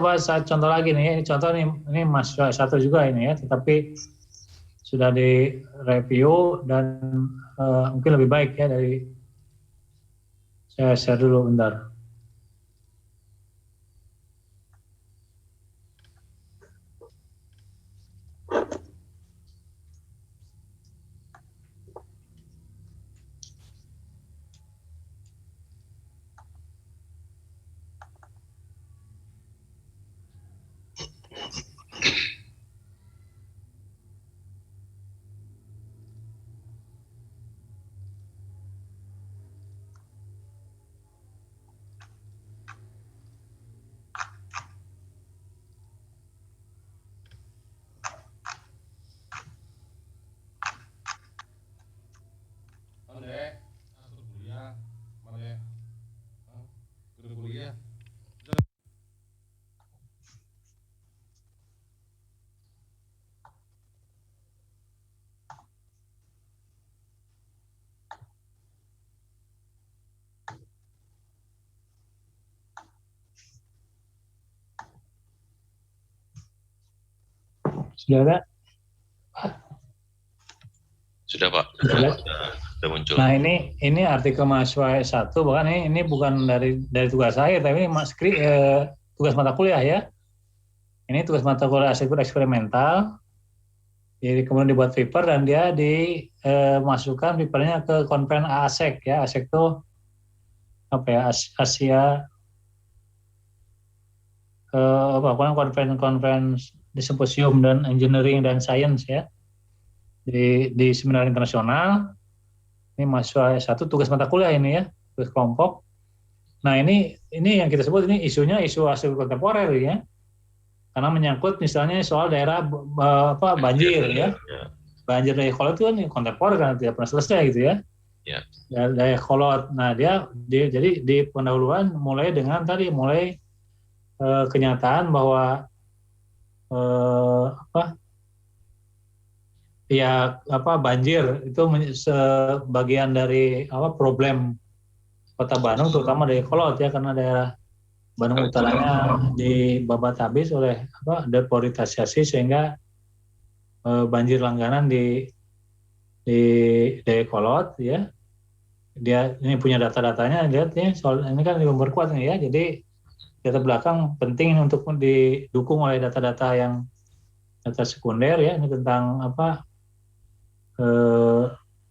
coba saya contoh lagi nih, ini contoh nih, ini mahasiswa satu juga ini ya, tetapi sudah direview dan mungkin lebih baik ya dari saya share dulu bentar. Sudah ada? Sudah Pak, sudah muncul. Nah ini artikel mahasiswa S1, bahkan ini bukan dari tugas saya, tapi ini tugas mata kuliah ya. Ini tugas mata kuliah arsitektur eksperimental. Jadi kemudian dibuat paper dan dia dimasukkan papernya ke konven ASEC ya. ASEC itu apa ya? Asia konven di simposium dan engineering dan science ya. Di seminar internasional. Ini mahasiswa S1 tugas mata kuliah ini ya, tugas kelompok. Nah ini yang kita sebut ini isunya isu arsitektur kontemporer ya, karena menyangkut misalnya soal daerah banjir ya, banjir Dayakolot itu kan kontemporer kan tidak pernah selesai gitu ya. Dayakolot. Nah jadi di pendahuluan mulai kenyataan bahwa banjir itu sebagian dari problem Kota Bandung, terutama Dayakolot ya, karena daerah Bandung utaranya dibabat habis oleh deforestation sehingga banjir langganan di Dayakolot ya. Dia ini punya data-datanya, lihat ya, soal ini kan memperkuat nih ya. Jadi data belakang penting untuk didukung oleh data-data yang data sekunder ya, ini tentang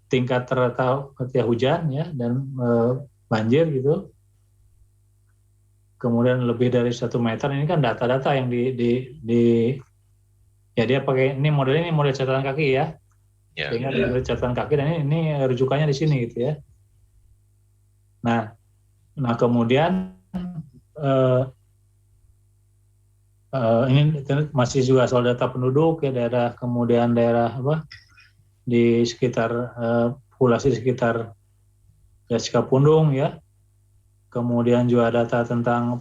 tingkat rata hujan ya dan banjir gitu. Kemudian lebih dari 1 meter, ini kan data-data yang ya dia pakai ini model catatan kaki ya. Sehingga dari catatan kaki dan ini rujukannya di sini gitu ya. Nah kemudian ini masih juga soal data penduduk ya, kemudian daerah di sekitar populasi sekitar Cikapundung ya. Kemudian juga data tentang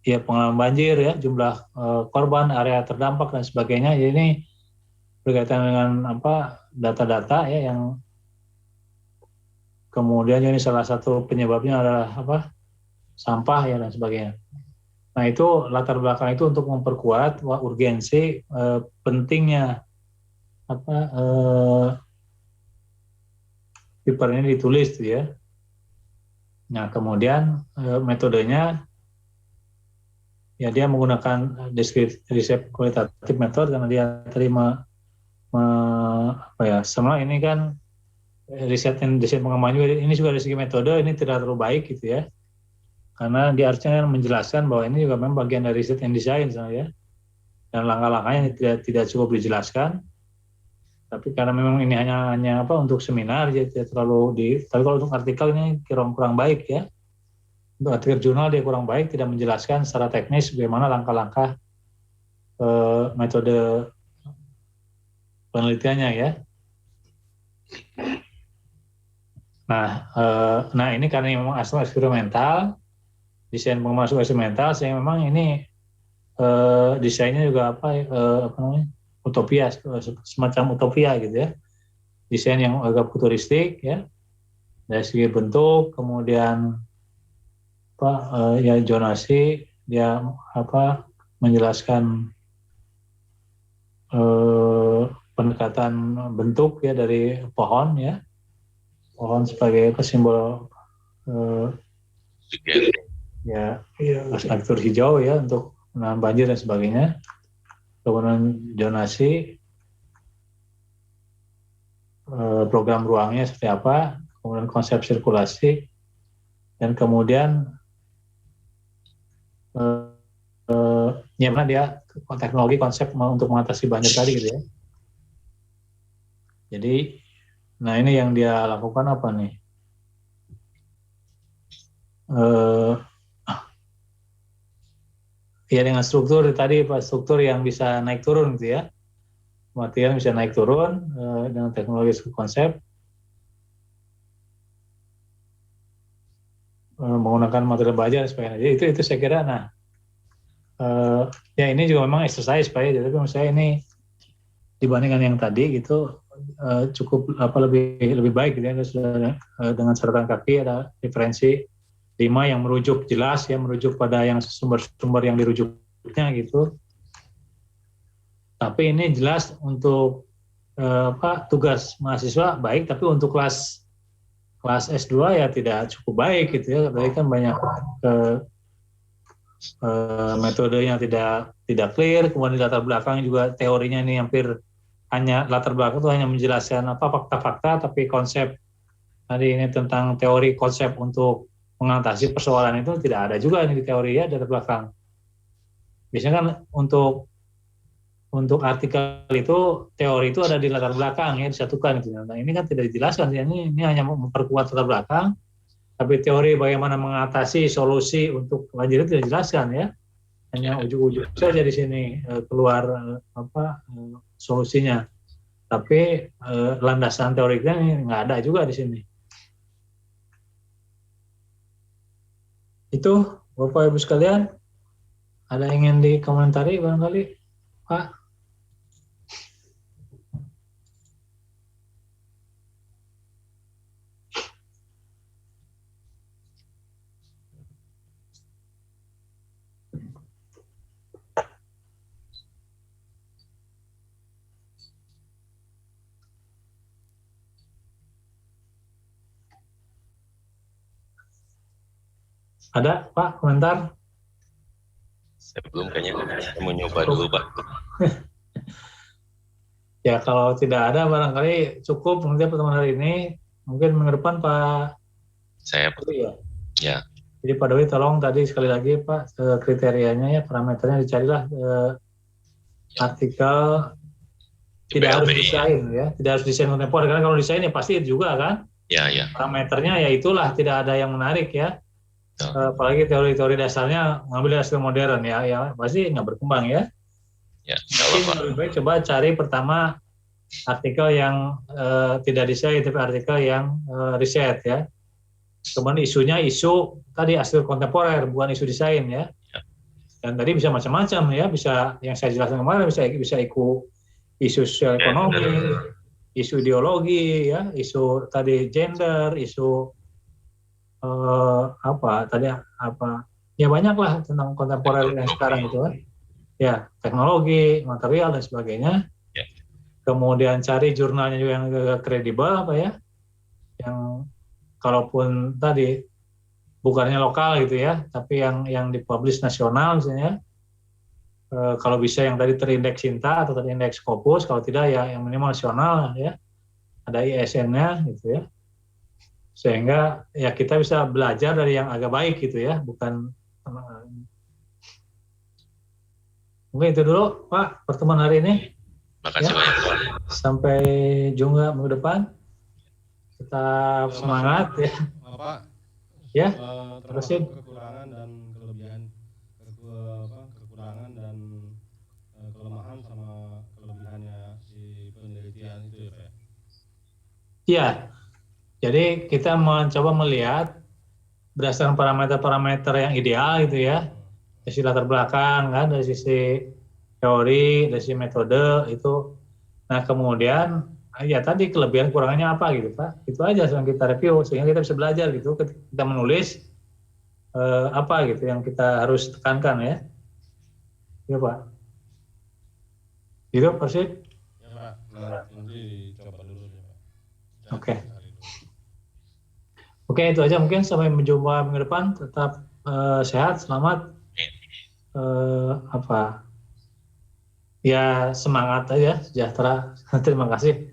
pengalaman banjir ya, jumlah korban, area terdampak dan sebagainya. Jadi ini berkaitan dengan data-data ya, yang kemudian ini salah satu penyebabnya adalah sampah ya dan sebagainya. Nah itu latar belakang itu untuk memperkuat urgensi pentingnya paper ini ditulis tuh ya. Nah kemudian metodenya ya dia menggunakan descriptive kualitatif method, karena dia terima semua ini kan riset dan desain pengembangan juga, ini juga dari segi metode ini tidak terlalu baik gitu ya, karena dia harusnya menjelaskan bahwa ini juga memang bagian dari riset and design ya, dan langkah-langkahnya tidak cukup dijelaskan. Tapi karena memang ini hanya untuk seminar, jadi tidak terlalu tapi kalau untuk artikel ini kurang baik ya. Untuk artikel jurnal dia kurang baik, tidak menjelaskan secara teknis bagaimana langkah-langkah metode penelitiannya ya. Nah ini karena memang asal eksperimental, desain pengembangan eksperimental, sehingga memang ini desainnya juga utopia, semacam utopia gitu ya, desain yang agak futuristik ya, dari segi bentuk, kemudian ya zonasi, dia menjelaskan pendekatan bentuk ya dari pohon ya, pohon sebagai simbol ya struktur hijau ya untuk menahan banjir dan sebagainya. Kemudian zonasi, program ruangnya seperti apa, kemudian konsep sirkulasi, dan kemudian ya mana dia teknologi konsep untuk mengatasi banjir tadi gitu ya. Jadi, nah ini yang dia lakukan apa nih? Ya dengan struktur tadi, struktur yang bisa naik turun gitu ya. Material bisa naik turun dengan teknologi konsep, menggunakan material baja dan sebagainya. Jadi itu saya kira, nah ya ini juga memang exercise Pak ya, tapi menurut saya ini dibandingkan yang tadi gitu cukup lebih baik gitu ya. Dengan catatan kaki ada referensi 5 yang merujuk jelas ya, merujuk pada yang sumber-sumber yang dirujuknya gitu. Tapi ini jelas untuk tugas mahasiswa baik, tapi untuk kelas S2 ya tidak cukup baik gitu ya. Tadi kan banyak metodenya tidak clear, kemudian latar belakang juga teorinya ini hampir hanya latar belakang itu hanya menjelaskan fakta-fakta, tapi konsep tadi ini tentang teori konsep untuk mengatasi persoalan itu tidak ada juga di teori ya, latar belakang. Biasanya kan untuk artikel itu teori itu ada di latar belakang ya, disatukan gitu. Nah ini kan tidak dijelaskan, ini hanya memperkuat latar belakang, tapi teori bagaimana mengatasi solusi untuk banjir itu tidak dijelaskan ya, hanya ujung-ujung saja di sini keluar solusinya, tapi landasan teoriknya ini nggak ada juga di sini. Itu Bapak Ibu sekalian, ada yang ingin dikomentari barangkali Pak? Ada Pak komentar? Saya belum, kayaknya saya mau nyoba dulu Pak. Ya kalau tidak ada barangkali cukup mungkin pertemuan hari ini. Mungkin minggu depan Pak. Saya ya. Jadi Pak Dwi tolong tadi sekali lagi Pak kriterianya ya, parameternya dicarilah artikel tidak harus desain ya, tidak harus desain kontemporer, karena kalau desain ya pasti juga kan. Ya. Parameternya ya itulah, tidak ada yang menarik ya. Apalagi teori-teori dasarnya mengambil hasil modern ya pasti nggak berkembang ya. Ya, mungkin lebih baik coba cari pertama artikel yang tidak desain tapi artikel yang riset ya. Kemudian isunya isu tadi hasil kontemporer, bukan isu desain ya. Dan tadi bisa macam-macam ya, bisa yang saya jelaskan kemarin, bisa isu sosial ekonomi, isu ideologi ya, isu tadi gender, isu ya banyak lah tentang kontemporer yang sekarang itu kan ya, teknologi, material dan sebagainya ya. Kemudian cari jurnalnya juga yang kredibel yang kalaupun tadi bukannya lokal gitu ya, tapi yang dipublish nasional misalnya, kalau bisa yang tadi terindeks Sinta atau terindeks Scopus, kalau tidak ya yang minimal nasional ya, ada ISN-nya gitu ya. Sehingga ya kita bisa belajar dari yang agak baik gitu ya, bukan. Mungkin itu dulu Pak pertemuan hari ini. Makasih banyak Pak. Sampai jumpa minggu depan. Tetap semangat ya. Pak. Ya. Termasuk kekurangan dan kelebihan, kekurangan dan kelemahan sama kelebihannya si penelitian itu ya Pak. Iya. Jadi kita mencoba melihat berdasarkan parameter-parameter yang ideal gitu ya, dari sisi latar belakang kan, dari sisi teori, dari sisi metode itu. Nah kemudian ya tadi kelebihan kurangannya apa gitu Pak, itu aja yang kita review sehingga kita bisa belajar gitu. Kita menulis apa gitu yang kita harus tekankan ya. Ya Pak. Gitu Pak Sip? Ya Pak, nanti dicoba dulu ya Pak. Oke. Cari dulu. Oke, itu aja mungkin, sampai berjumpa minggu depan. Tetap sehat, selamat. Ya semangat aja, sejahtera. Terima kasih.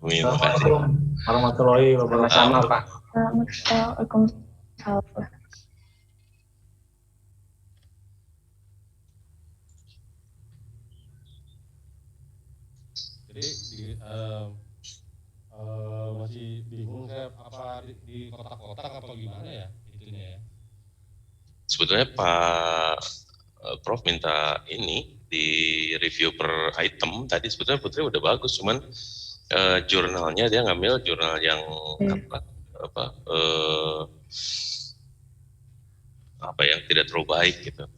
Amin. Assalamualaikum warahmatullahi wabarakatuh. Sama-sama Pak. Waalaikumsalam. Jadi masih bingung saya apa di kotak-kotak apa gimana ya itunya ya. Sebetulnya Pak Prof minta ini di review per item tadi, sebetulnya Putri udah bagus, cuman jurnalnya dia ngambil jurnal yang apa yang tidak terlalu baik gitu.